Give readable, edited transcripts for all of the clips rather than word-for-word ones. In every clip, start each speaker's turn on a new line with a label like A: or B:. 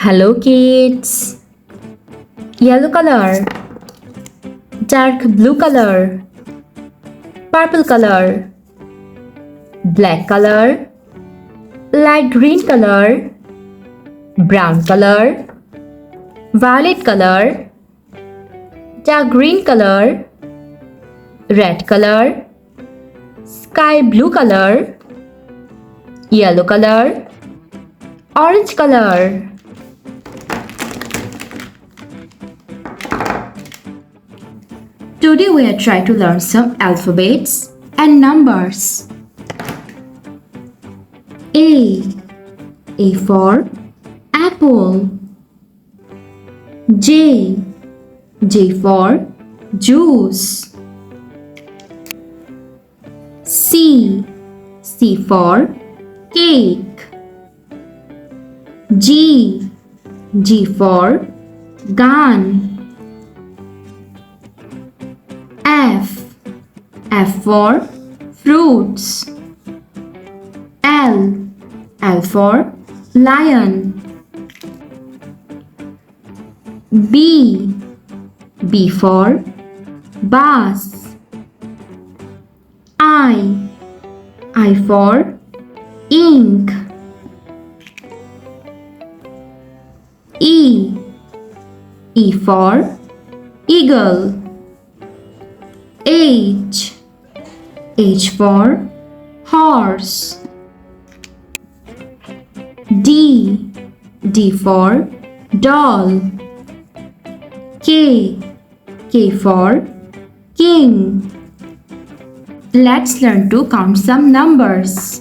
A: Hello kids. Yellow color, dark blue color, purple color, black color, light green color, brown color, violet color, dark green color, red color, sky blue color, yellow color, orange color. Today we are trying to learn some alphabets and numbers. A for apple. J for juice. C for cake. G for gun. F for fruits. L for lion. B for bus. I for ink. E for eagle. H for horse. D for doll. K for king. Let's learn to count some numbers.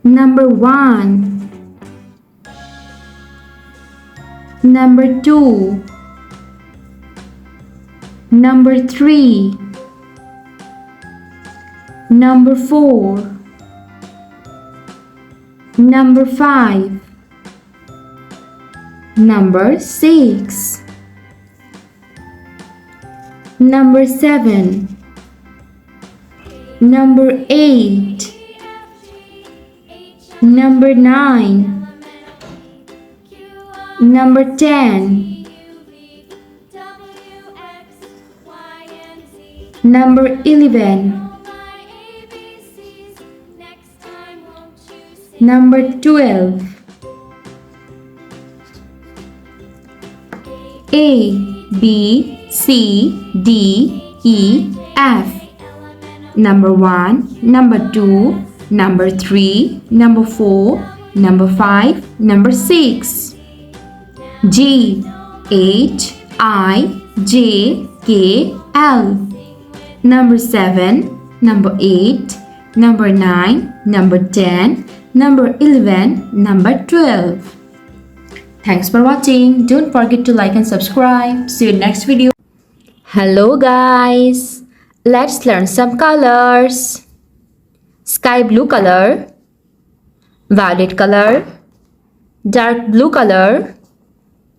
A: Number 1, number 2, number 3, number 4, number 5, number 6, number 7, number 8, number 9, number 10, number 11, number 12. A, B, C, D, E, F. Number 1, number 2, number 3, number 4, number 5, number 6. G, H, I, J, K, L. Number 7, number 8, number 9, number 10, number 11, number 12. Thanks for watching. Don't forget to like and subscribe. See you in next video. Hello guys. Let's learn some colors. Sky blue color, violet color, dark blue color,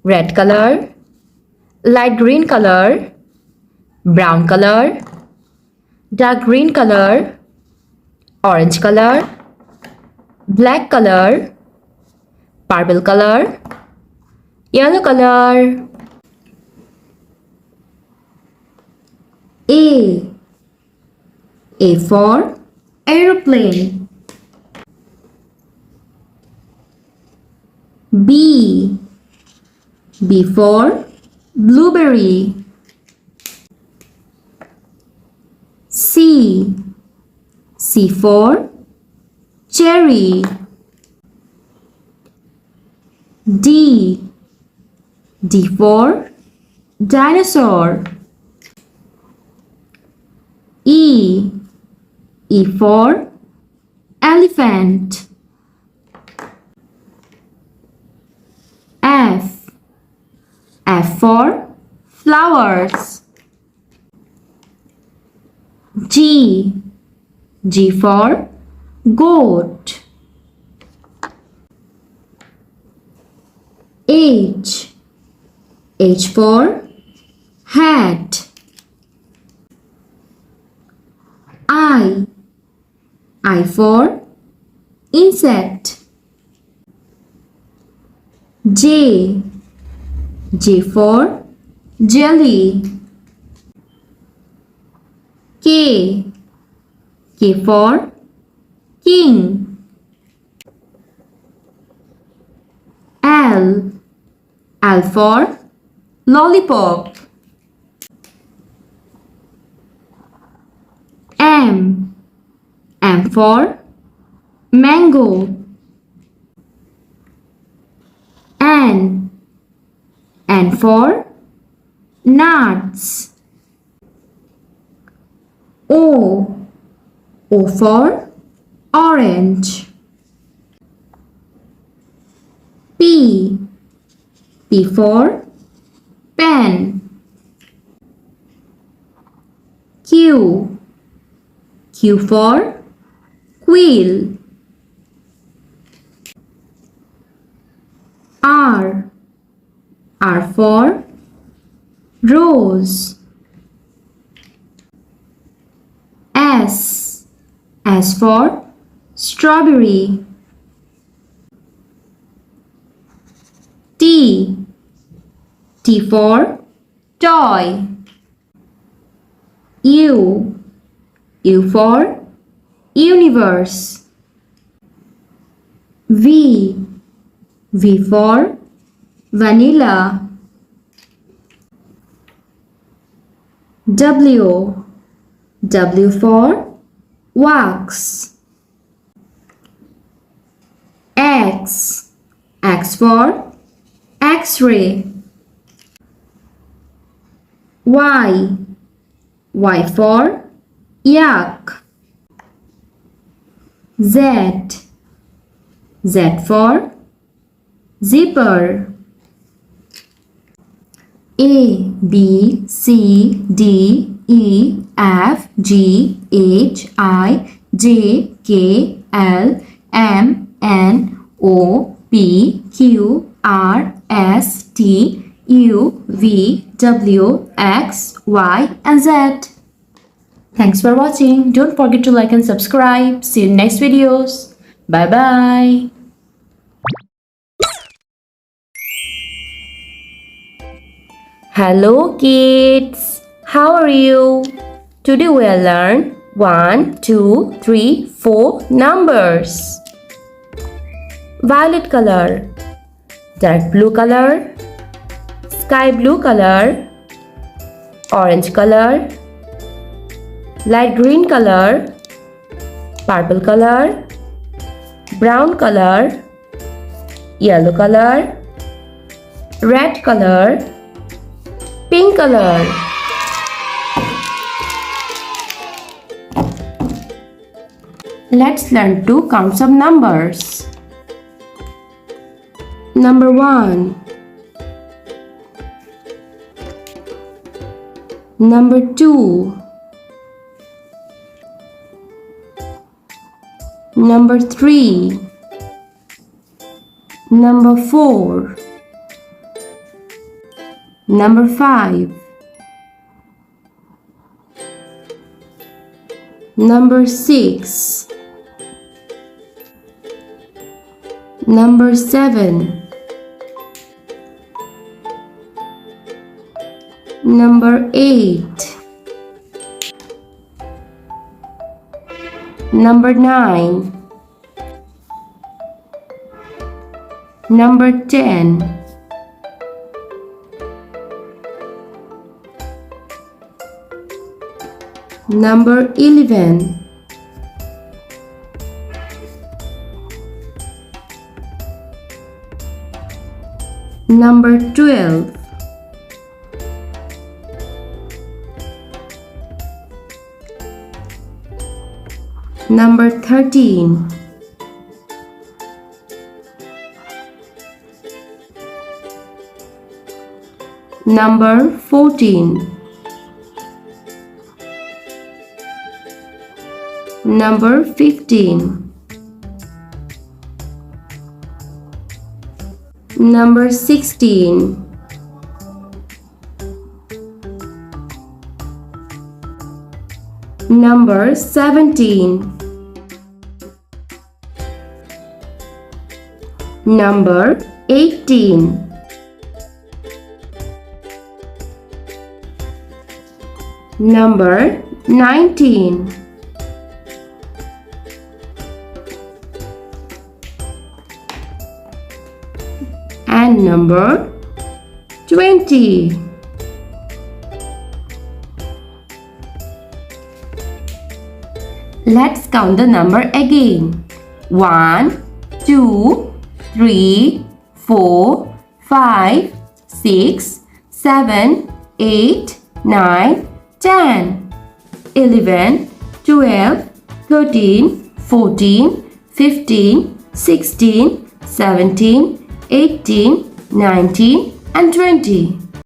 A: red color, light green color, brown color, dark green color, orange color, black color, purple color, yellow color. A for aeroplane. B for blueberry. C for cherry. D for dinosaur. E for elephant. F for flowers. G for goat. H for hat. I for insect. J. J for jelly. K. K for king. L. L for lollipop. M. M for mango. N. N for nuts. O. O for orange. P. P for pen. Q. Q for quill. R. R for rose. S. S for strawberry. T. T for toy. U. U for universe. V. V for vanilla. W. W for wax. X. X for X-ray. Y. Y for yak. Z. Z for zipper. A, B, C, D, E, F, G, H, I, J, K, L, M, N, O, P, Q, R, S, T, U, V, W, X, Y, and Z. Thanks for watching. Don't forget to like and subscribe. See you in next videos. Bye bye. Hello kids, how are you? Today we will learn 1, 2, 3, 4 numbers. Violet color, dark blue color, sky blue color, orange color, light green color, purple color, brown color, yellow color, red color, pink color. Let's learn to count some numbers. Number 1, number 2, number 3, number 4, number 5, number 6, number 7, number 8, number 9, number 10, number 11, number 12, number 13, number 14, number 15, number 16, number 17, Number 18. Number 19. And number 20. Let's count the number again. 1, 2, 3, 4, 5, 6, 7, 8, 9, 10, 11, 12, 13, 14, 15, 16, 17, 18, 19 and 20.